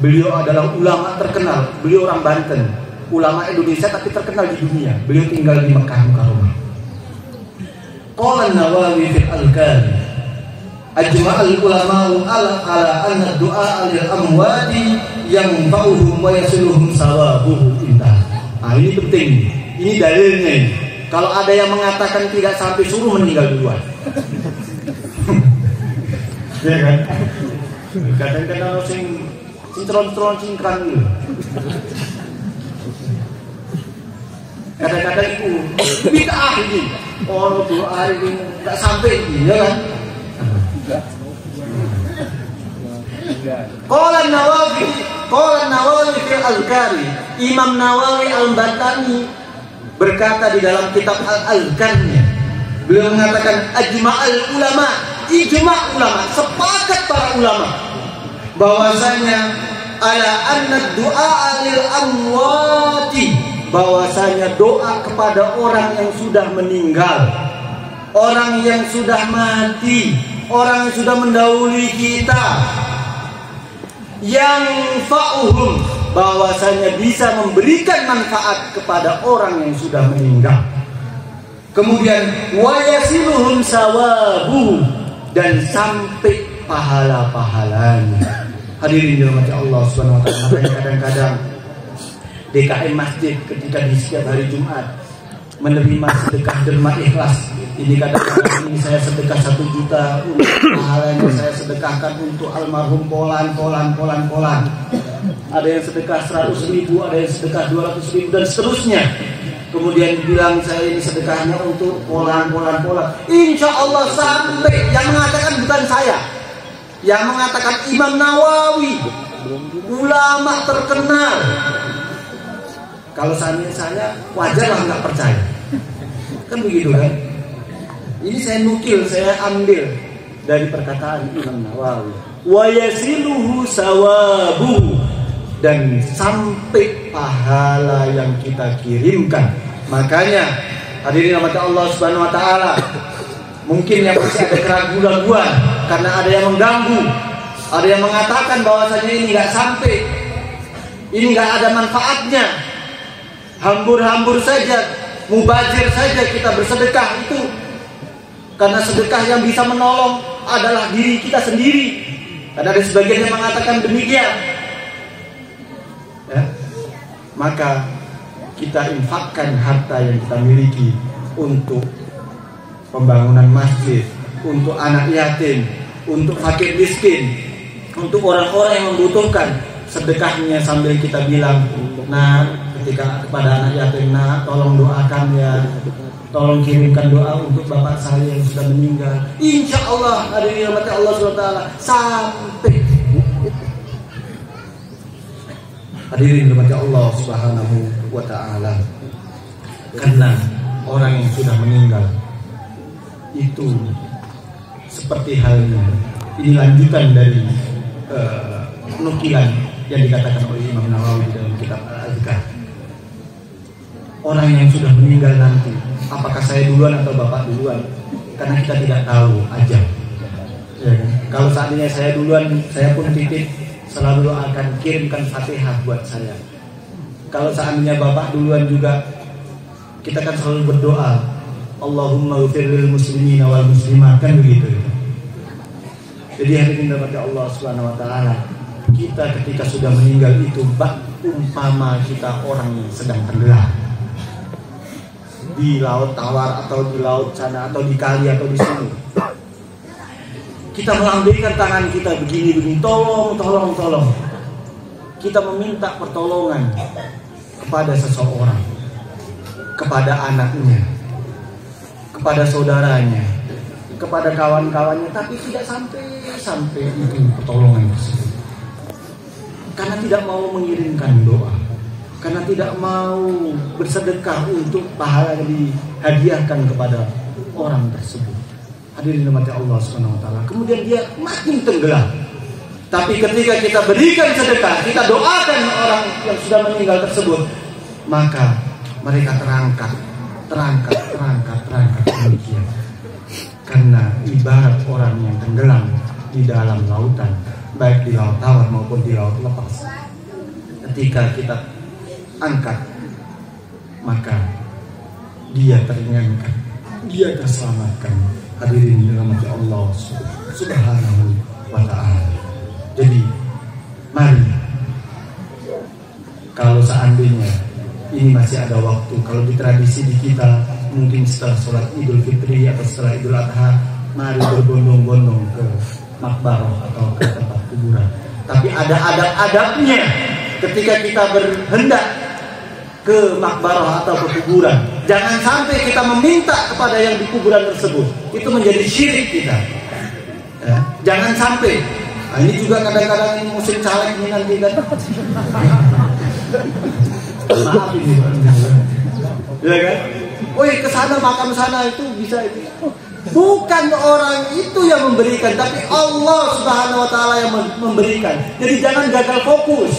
beliau adalah ulama terkenal, beliau orang Banten. Ulama Indonesia tapi terkenal di dunia. Beliau tinggal di Mekah Mukarramah. Qala Nawawi fil Al-Kali, ajma'al ulama'u ala anna du'a lil amwati yanfa'uhum wa yasiluhum sawabuhu indah. Nah, ini penting. Ini dalilnya ini. Kalau ada yang mengatakan tidak sampai, suruh meninggal duluan. Ya kan? Kadang-kadang sing tron cingkran gitu. Kadang-kadang itu bid'ah ini. Oh, doa ini enggak sampai ini, ya kan? Qala Nawawi fil Al-Kari, Imam Nawawi Al-Bantani berkata di dalam kitab Al-Azkarnya, beliau mengatakan ajma'al ulama, ijma' ulama, sepakat para ulama bahwasanya ala anna du'a lil amwati, bahwasanya doa kepada orang yang sudah meninggal, orang yang sudah mati, orang yang sudah mendahului kita, yang fa'uhum, bahwasanya bisa memberikan manfaat kepada orang yang sudah meninggal. Kemudian wayasiluhum sawabuhu, dan sampai pahala-pahalanya. Hadirin dirahmati Allah Subhanahu wa taala. Kadang-kadang DKM Masjid ketika di setiap hari Jumat menerima sedekah derma ikhlas. Ini kadang-kadang ini saya sedekah 1 juta, untuk pahalanya saya sedekahkan untuk almarhum polan. Ada yang sedekah 100.000, ada yang sedekah 200.000 dan seterusnya. kemudian bilang saya ini sedekahnya untuk pola. Insya Allah sampai, yang mengatakan bukan saya, yang mengatakan Imam Nawawi, ulama terkenal. Kalau saya wajarlah nggak percaya, kan begitu kan? Ini saya nukil, saya ambil dari perkataan Imam Nawawi. Wa yasiluhu sawabuhu, dan sampai pahala yang kita kirimkan. Makanya hadirin rahmat Allah Subhanahu wa taala, mungkin yang masih ada keraguan-keraguan karena ada yang mengganggu, ada yang mengatakan bahwasanya ini nggak sampai, ini nggak ada manfaatnya, hambur-hambur saja, mubazir saja kita bersedekah itu, karena sedekah yang bisa menolong adalah diri kita sendiri. Karena ada sebagian yang mengatakan demikian. Ya, maka kita infakkan harta yang kita miliki untuk pembangunan masjid, untuk anak yatim, untuk fakir miskin, untuk orang-orang yang membutuhkan. Sedekahnya sambil kita bilang, nah, ketika kepada anak yatim, nah, tolong doakan ya, tolong kirimkan doa untuk bapak saya yang sudah meninggal. Insya Allah hadirin rahmati Allah SWT sampai. Hadirin rahmati Allah Subhanahu wa taala. Karena orang yang sudah meninggal itu seperti halnya, ini lanjutan dari nukilan yang dikatakan oleh Imam Nawawi dalam kitab Al-Azkar. Orang yang sudah meninggal nanti, apakah saya duluan atau bapak duluan? Karena kita tidak tahu ajal. Ya, kalau seandainya saya duluan, saya pun titip selalu akan kirimkan Fatihah buat saya. Kalau seandainya bapak duluan juga, kita kan selalu berdoa, Allahumma ghfir lil muslimina wal muslimat, kan begitu. Jadi hadirin rahmati Allah Subhanahu wa taala, kita ketika sudah meninggal itu umpama kita orang yang sedang tenggelam di laut tawar atau di laut sana atau di kali atau di sini. Kita melambaikan tangan kita begini, tolong. Kita meminta pertolongan kepada seseorang, kepada anaknya, kepada saudaranya, kepada kawan-kawannya, tapi tidak sampai itu pertolongan tersebut. Karena tidak mau mengirimkan doa, karena tidak mau bersedekah untuk pahala yang dihadiahkan kepada orang tersebut. Hadirin rahmati Allah Subhanahu wa taala. Kemudian dia makin tenggelam. Tapi ketika kita berikan sedekah, kita doakan orang yang sudah meninggal tersebut, maka mereka terangkat demikian. Karena ibarat orang yang tenggelam di dalam lautan, baik di laut tawar maupun di laut lepas. Ketika kita angkat, maka dia teringankan, dia terselamatkan. Hadirin dirahmati Allah Subhanahu wa taala. Jadi mari, kalau seandainya ini masih ada waktu, kalau di tradisi di kita mungkin setelah sholat Idul Fitri atau setelah Idul Adha, mari berbondong-bondong ke makbarah atau ke tempat kuburan. Tapi ada adab-adabnya ketika kita berhendak ke makbarah atau ke kuburan. Jangan sampai kita meminta kepada yang di kuburan tersebut, itu menjadi syirik kita. Ya, jangan sampai. Nah, ini juga kadang-kadang ini musim caleg ini nanti kan. Maaf ini, ya kan? Woi, ke sana makam sana itu bisa itu. Bukan orang itu yang memberikan, tapi Allah Subhanahu wa taala yang memberikan. Jadi jangan gagal fokus.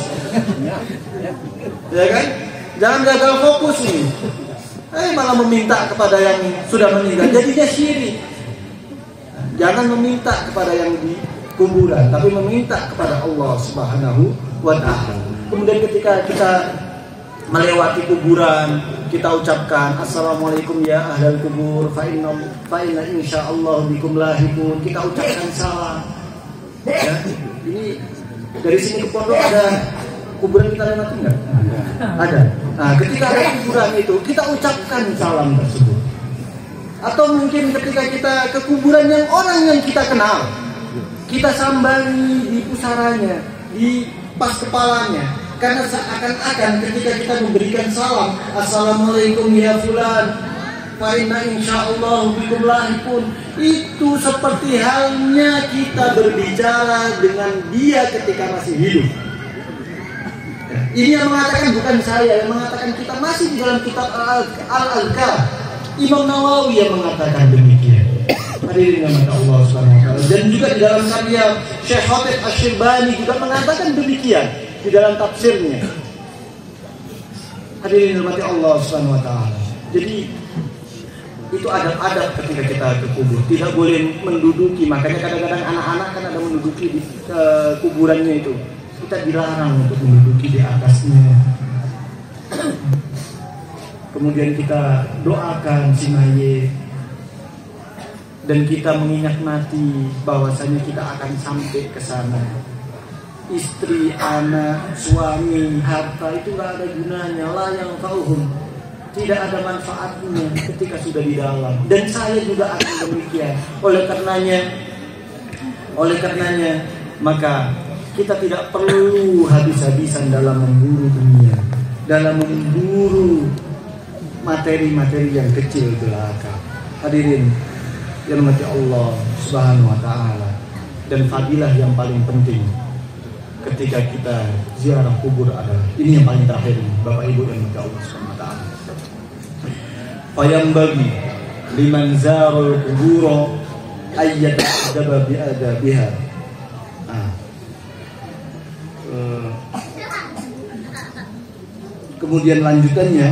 Ya kan? Jangan gagal fokus ini. Malah meminta kepada yang sudah meninggal, jadinya syirik. Jangan meminta kepada yang di kuburan, tapi meminta kepada Allah Subhanahu wa taala. Kemudian ketika kita melewati kuburan, kita ucapkan assalamualaikum ya ahlal kubur fa inna insyaallah bikum lahiqun. Kita ucapkan salam. Ya, ini dari sini ke pondok ada kuburan kita lewati enggak? Ada. Nah, ketika ada kuburan itu, kita ucapkan salam tersebut. Atau mungkin ketika kita ke kuburan yang orang yang kita kenal, kita sambangi di pusaranya, di pas kepalanya, Karena seakan-akan ketika kita memberikan salam, assalamualaikum ya fulan, fa inna insyaallah bikum lahiqun, itu seperti halnya kita berbicara dengan dia ketika masih hidup. Ini yang mengatakan bukan saya, yang mengatakan kita masih di dalam kitab Al-Azkar. Imam Nawawi yang mengatakan demikian. Hadirin yang Allah Subhanahu wa taala. Dan juga di dalam karya Syekh Khatib Asy-Syibani juga mengatakan demikian di dalam tafsirnya. Hadirin yang Allah Subhanahu wa taala. Jadi itu adab-adab ketika kita ke kubur, tidak boleh menduduki. Makanya kadang-kadang anak-anak kan ada menduduki di kuburannya itu. Kita dilarang untuk menduduki di atasnya. Kemudian kita doakan si mayit dan kita mengingat mati bahwasanya kita akan sampai ke sana. Istri, anak, suami, harta itu nggak ada gunanya, la yang fauhum, tidak ada manfaatnya ketika sudah di dalam. Dan saya juga akan demikian. Oleh karenanya maka kita tidak perlu habis-habisan dalam memburu dunia, dalam memburu materi-materi yang kecil belaka. Hadirin yang dirahmati Allah Subhanahu wa taala. Dan fadilah yang paling penting ketika kita ziarah kubur adalah ini yang paling terakhir, Bapak Ibu yang dirahmati Allah Subhanahu wa taala. Fayambagi liman zarul kubura ayyat adaba bi adabiha. Kemudian lanjutannya,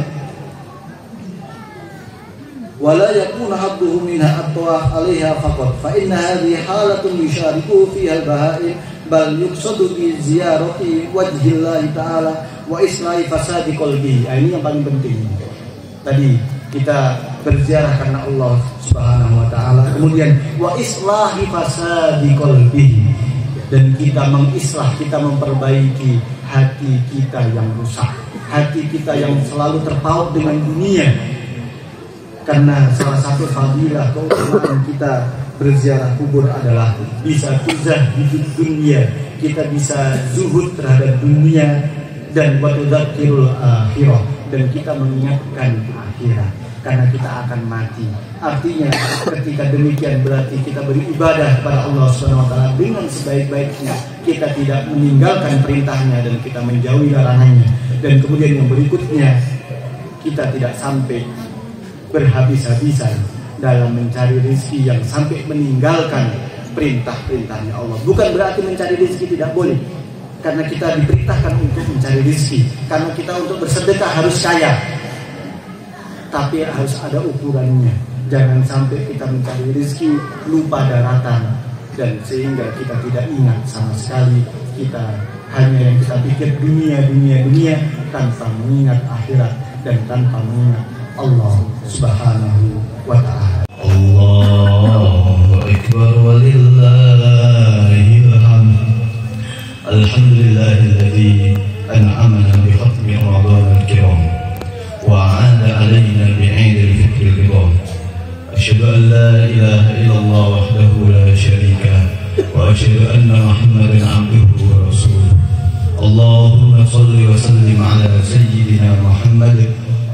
wala yakuna hadduhu minha atwa 'alaiha faqat fa inna hadhihi halatun yushariku fiha al-baha'im bal yuqsadu bi ziyarati wajhillahi ta'ala wa islahi fasadi qalbi. Ini yang paling penting. Tadi kita berziarah karena Allah Subhanahu wa taala, kemudian wa islahi fasadi qalbi, dan kita mengislah, kita memperbaiki hati kita yang rusak, hati kita yang selalu terpaut dengan dunia. Karena salah satu fadilah keutamaan kita berziarah kubur adalah bisa tuzah di dunia, kita bisa zuhud terhadap dunia, dan watudzakkirul akhirah, dan kita mengingatkan akhirat karena kita akan mati. Artinya ketika demikian berarti kita beribadah kepada Allah Subhanahu wa taala dengan sebaik-baiknya. Kita tidak meninggalkan perintahnya dan kita menjauhi larangannya. Dan kemudian yang berikutnya, kita tidak sampai berhabis-habisan dalam mencari rezeki yang sampai meninggalkan perintah-perintahnya Allah. Bukan berarti mencari rezeki tidak boleh, karena kita diperintahkan untuk mencari rezeki, karena kita untuk bersedekah harus kaya, tapi harus ada ukurannya. Jangan sampai kita mencari rezeki lupa daratan, dan sehingga kita tidak ingat sama sekali. Kita hanya yang kita pikir dunia tanpa mengingat akhirat dan tanpa mengingat Allah Subhanahu wa ta'ala. Allahu Akbar walillahil hamd. Alhamdulillahilladzi an'amana bi khatmi Ramadan al-kiram wa 'ada 'alaina bi 'id al-fitr al-kiram. Asyhadu an la ilaha illallah wahdahu la syarika wa asyhadu anna Muhammadan 'abduhu wa rasuluh. Allahumma shalli wa sallim 'ala sayyidina Muhammad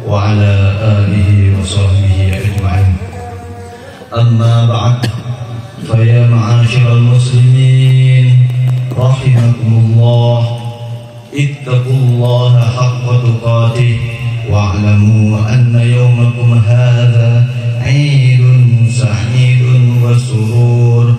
wa ala alihi wa sahbihi ajma'in. Amma ba'd, fa ya ma'asyiral muslimin rahimakumullah, ittaqullaha haqqa tuqatih wa'lamu anna yawmakum hadha 'idun sa'idun wa surur.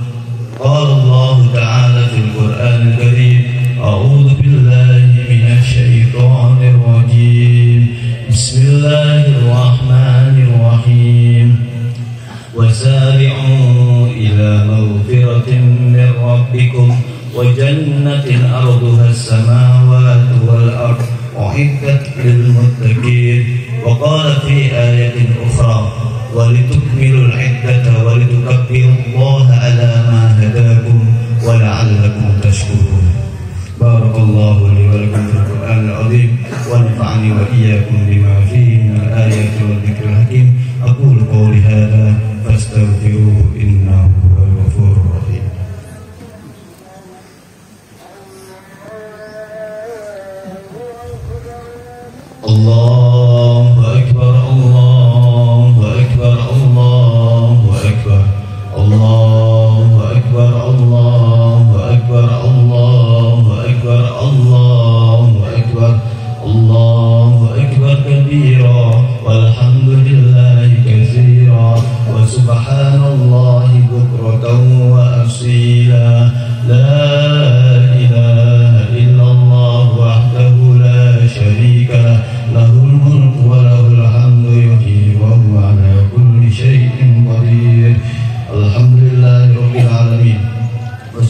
Qala Allah ta'ala fil Qur'anil Karim, a'udzu billahi minasy syaithanir rajim. Bismillahirrahmanirrahim. Wasari'u ila maghfiratin min rabbikum wa jannatin arduha as-samawati wal ardh u'iddat lil muttaqin. Wa qala fi ayatin ukhra wa litukmilul 'iddata wa litukabbirullaha 'ala ma hadakum wa la'allakum tashkurun. Barakallahu li wa lakum fil Qur'anil 'azim wa nafa'ani wa iyyakum bima fihi minal ayati wal dzikril hakim. Aqulu qawli hadza fastaghfiruhu innahu huwal ghafurur rahim.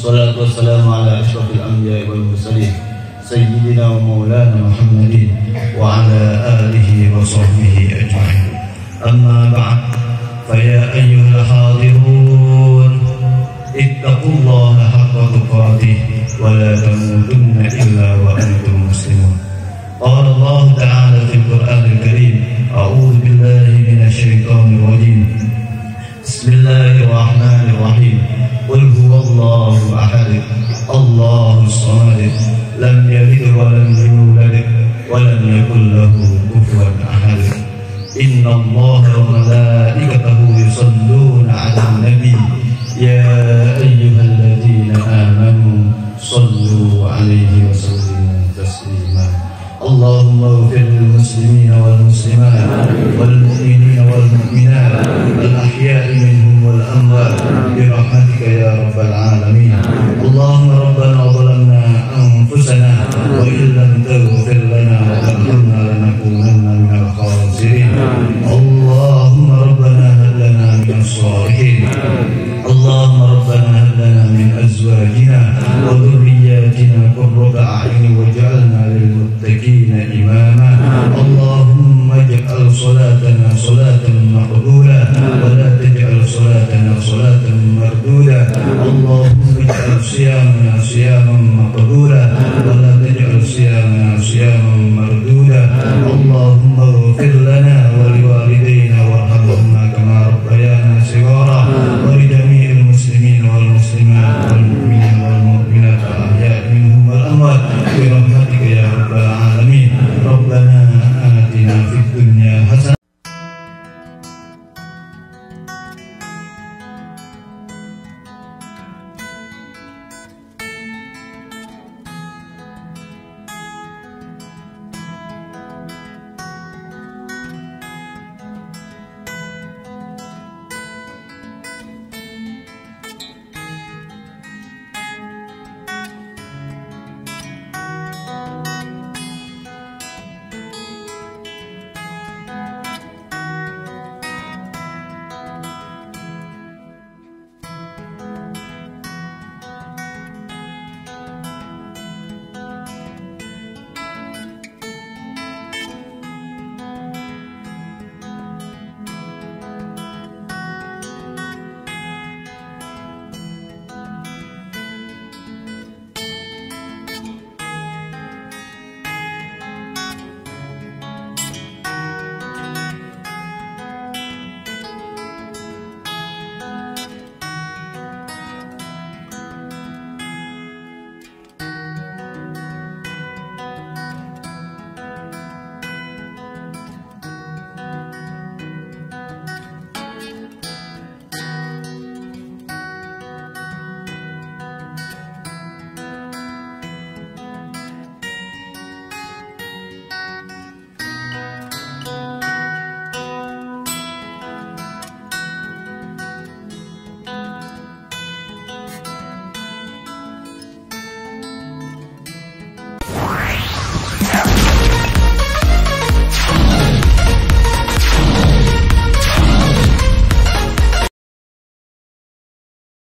والصلاة والسلام على أشرف الأنبياء والمرسلين سيدنا ومولانا محمد وعلى آله وصحبه أجمعين. أما بعد، فيا أيها الحاضرون اتقوا الله حق تقاته ولا تموتن إلا وأنتم مسلمون. قال الله تعالى في القرآن الكريم: أعوذ بالله من الشيطان الرجيم. بسم الله الرحمن الرحيم. قل هو الله أحد الله الصمد لم يلد ولم يولد ولم يكن له كفوا أحد. إن الله وملائكته يصلون على النبي يا أيها الذين آمنوا صلوا عليه وسلموا تسليما. اللهم اغفر للمسلمين والمسلمات والمؤمنين والمؤمنات الأحياء منهم والأموات برحمتك يا رب العالمين. اللهم ربنا ظلمنا أنفسنا وإن لم تغفر لنا وترحمنا لنكونن من الخاسرين. اللهم ربنا هب لنا من الصالحين. اللهم ربنا هب لنا من أزواجنا وذرياتنا قرة أعين واجعلنا للمتقين إماما. اللهم اجعل صلاتنا صلاة مقبولة ولا تجعل صلاتنا صلاة مردودة. اللهم اجعل صيامنا صياما مقبولا ولا تجعل صيامنا صياما مردودا. اللهم اغفر لنا